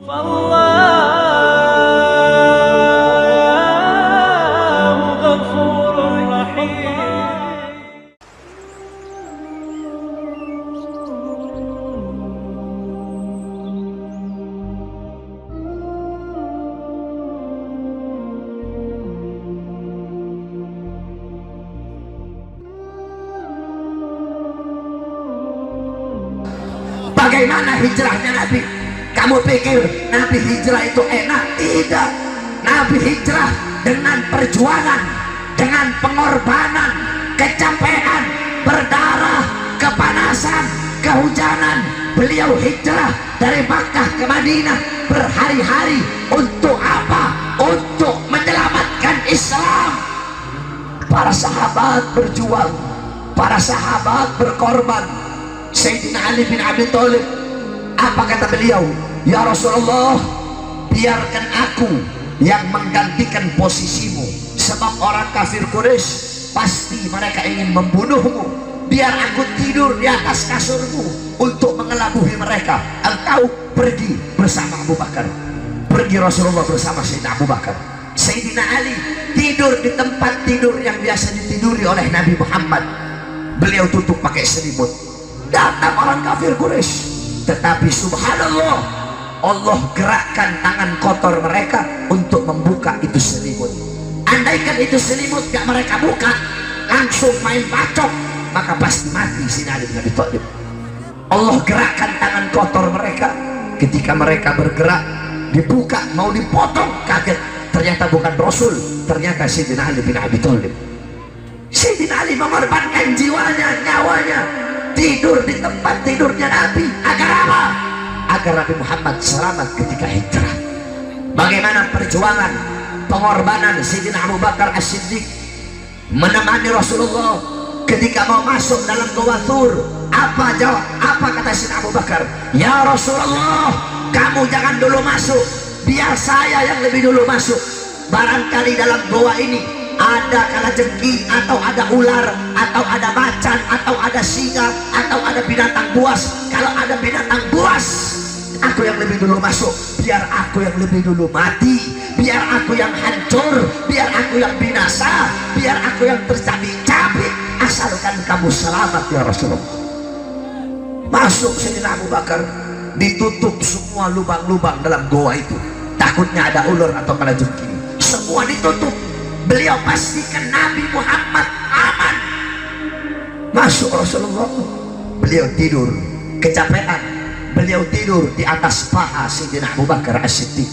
Bagaimana hijrahnya Nabi? Kamu pikir Nabi hijrah itu enak? Tidak. Nabi hijrah dengan perjuangan, dengan pengorbanan, kecapean, berdarah, kepanasan, kehujanan. Beliau hijrah dari Makkah ke Madinah berhari-hari. Untuk apa? Untuk menyelamatkan Islam. Para sahabat berjuang, para sahabat berkorban. Sayyidina Ali bin Abi Thalib, apa kata beliau? Ya Rasulullah, biarkan aku yang menggantikan posisimu, sebab orang kafir Quraisy pasti mereka ingin membunuhmu. Biar aku tidur di atas kasurmu untuk mengelabuhi mereka. Engkau pergi bersama Abu Bakar. Pergi Rasulullah bersama Sayyidina Abu Bakar. Sayyidina Ali tidur di tempat tidur yang biasa ditiduri oleh Nabi Muhammad. Beliau tutup pakai selimut. Datang orang kafir Quraisy, tetapi subhanallah, Allah gerakkan tangan kotor mereka untuk membuka itu selimut. Andaikan itu selimut gak mereka buka, langsung main bacok, maka pasti mati Sayyidina Ali bin Abi Thalib. Allah gerakkan tangan kotor mereka. Ketika mereka bergerak, dibuka mau dipotong, kaget, ternyata bukan Rasul, ternyata Sayyidina Ali bin Abi Thalib. Sayyidina Ali mengorbankan jiwanya, nyawanya, tidur di tempat tidurnya Nabi. Agar apa? Agar Nabi Muhammad selamat ketika hijrah. Bagaimana perjuangan, pengorbanan Sayyidina Abu Bakar As-Siddiq menemani Rasulullah ketika mau masuk dalam Gua Thur. Apa jawab? Apa kata Sayyidina Abu Bakar? Ya Rasulullah, kamu jangan dulu masuk, biar saya yang lebih dulu masuk. Barangkali dalam gua ini ada kalajengking, atau ada ular, atau ada macan, atau ada singa, atau ada binatang buas. Kalau ada binatang buas, aku yang lebih dulu masuk, biar aku yang lebih dulu mati, biar aku yang hancur, biar aku yang binasa, biar aku yang tercabik-cabik, asalkan kamu selamat ya Rasulullah. Masuk Sayyidina Abu Bakar, ditutup semua lubang-lubang dalam goa itu, takutnya ada ular atau kalajengking, semua ditutup. Beliau pastikan Nabi Muhammad aman. Masuk Rasulullah, beliau tidur kecapean, beliau tidur di atas paha Sayyidina Abu Bakar As-Siddiq.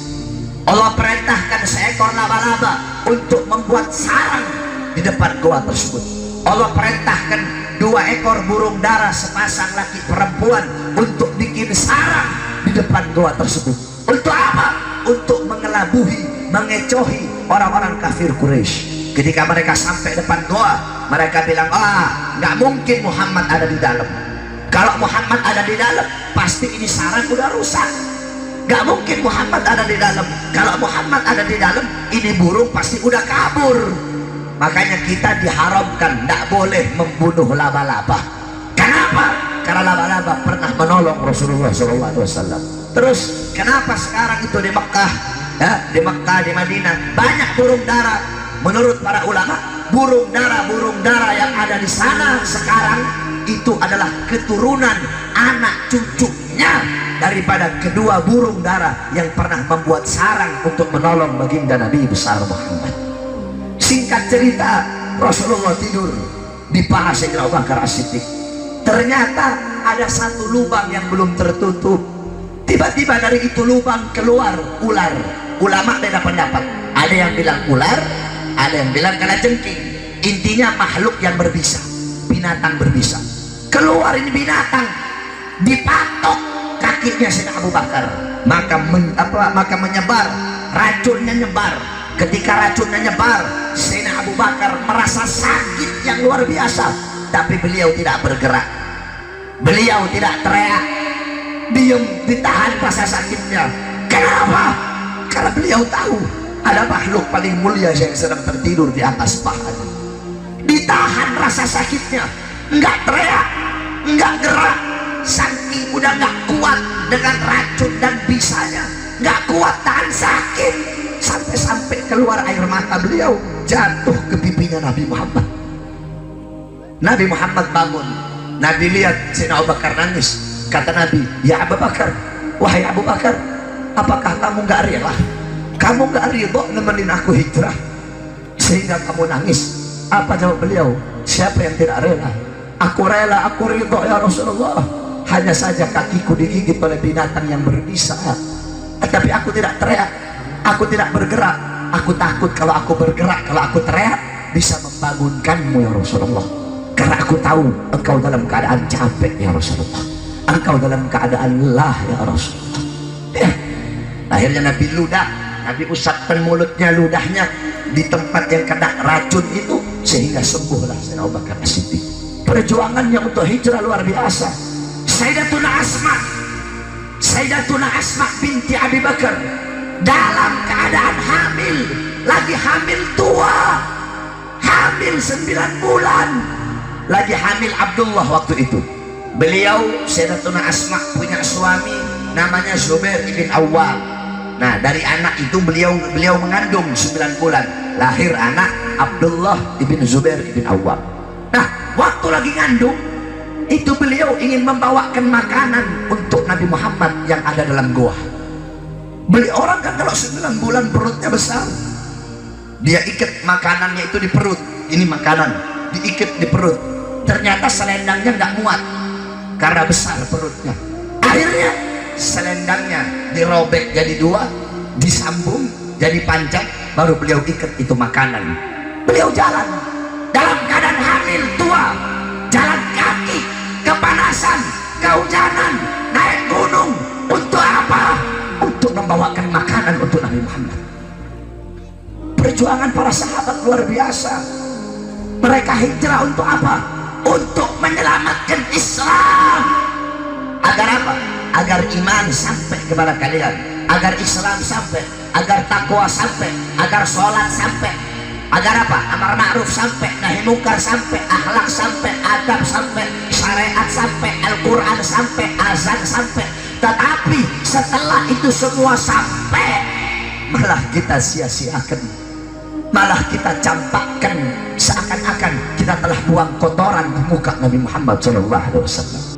Allah perintahkan seekor laba-laba untuk membuat sarang di depan goa tersebut. Allah perintahkan 2 ekor burung dara sepasang laki perempuan untuk bikin sarang di depan goa tersebut. Untuk apa? Untuk mengelabuhi, mengecohi orang-orang kafir Quraisy. Ketika mereka sampai depan goa, mereka bilang, nggak mungkin Muhammad ada di dalam. Kalau Muhammad ada di dalam, pasti ini sarang udah rusak. Nggak mungkin Muhammad ada di dalam. Kalau Muhammad ada di dalam, ini burung pasti udah kabur. Makanya kita diharamkan, nggak boleh membunuh laba-laba. Kenapa? Karena laba-laba pernah menolong Rasulullah SAW. Terus kenapa sekarang itu di Mekah, ya, di Mekah, di Madinah banyak burung dara? Menurut para ulama, burung dara yang ada di sana sekarang itu adalah keturunan anak cucunya daripada kedua burung dara yang pernah membuat sarang untuk menolong baginda Nabi besar Muhammad. Singkat cerita, Rasulullah tidur di paha Sayyidina Abu Bakar As-Siddiq. Ternyata ada satu lubang yang belum tertutup. Tiba-tiba dari itu lubang keluar ular. Ulama beda pendapat, ada yang bilang ular, ada yang bilang kalajengking. Intinya makhluk yang berbisa, binatang berbisa. Keluar ini binatang, dipatok kakinya Sayyidina Abu Bakar, maka menyebar, racunnya nyebar. Ketika racunnya nyebar, Sayyidina Abu Bakar merasa sakit yang luar biasa, tapi beliau tidak bergerak, beliau tidak teriak, diam, ditahan rasa sakitnya. Kenapa? Karena beliau tahu ada makhluk paling mulia yang sedang tertidur di atas pahanya. Ditahan rasa sakitnya, nggak teriak, nggak gerak, saking udah nggak kuat dengan racun dan bisanya. nggak kuat tahan sakit, sampai keluar air mata beliau jatuh ke pipinya Nabi Muhammad. Nabi Muhammad bangun, Nabi lihat Sayyidina Abu Bakar nangis. Kata Nabi, ya Abu Bakar, wahai Abu Bakar, apakah kamu nggak rela? Kamu nggak ridho nemenin aku hijrah sehingga kamu nangis? Apa jawab beliau? Siapa yang tidak rela? Aku rela, aku ridho ya Rasulullah. Hanya saja kakiku digigit oleh binatang yang berbisa. Tapi aku tidak teriak, aku tidak bergerak. Aku takut kalau aku bergerak, kalau aku teriak bisa membangunkanmu ya Rasulullah. Karena aku tahu engkau dalam keadaan capek ya Rasulullah, engkau dalam keadaan lelah ya Rasulullah. Ya. Akhirnya Nabi ludah, Nabi usapkan mulutnya, ludahnya di tempat yang kena racun itu, sehingga sembuhlah Sayyidina Abu Bakar As-Siddiq. Perjuangannya untuk hijrah luar biasa. Sayyidatuna Asma binti Abi Bakar dalam keadaan hamil, lagi hamil tua, hamil 9 bulan, lagi hamil Abdullah waktu itu. Beliau Sayyidatuna Asma punya suami namanya Zubair ibn Awwam. Nah, dari anak itu beliau mengandung 9 bulan, lahir anak Abdullah ibn Zubair ibn Awwam. Nah, waktu lagi ngandung itu beliau ingin membawakan makanan untuk Nabi Muhammad yang ada dalam gua. Beliau orang kan kalau 9 bulan perutnya besar, dia ikat makanannya itu di perut. Ini makanan diikat di perut, ternyata selendangnya nggak muat karena besar perutnya. Akhirnya selendangnya dirobek jadi 2, disambung jadi panjang, baru beliau ikat itu makanan. Beliau jalan dalam keadaan hamil tua, jalan kaki, kepanasan, kehujanan, naik gunung. Untuk apa? Untuk membawakan makanan untuk Nabi Muhammad. Perjuangan para sahabat luar biasa. Mereka hijrah untuk apa? Untuk menyelamatkan Islam. Agar apa? Agar iman sampai kepada kalian, agar Islam sampai, agar takwa sampai, agar sholat sampai, agar apa? Amar ma'ruf sampai, nahi mungkar sampai, akhlak sampai, adab sampai, syariat sampai, Al-Quran sampai, azan sampai. Tetapi setelah itu semua sampai, malah kita sia-siakan, malah kita campakkan seakan-akan kita telah buang kotoran di muka Nabi Muhammad SAW.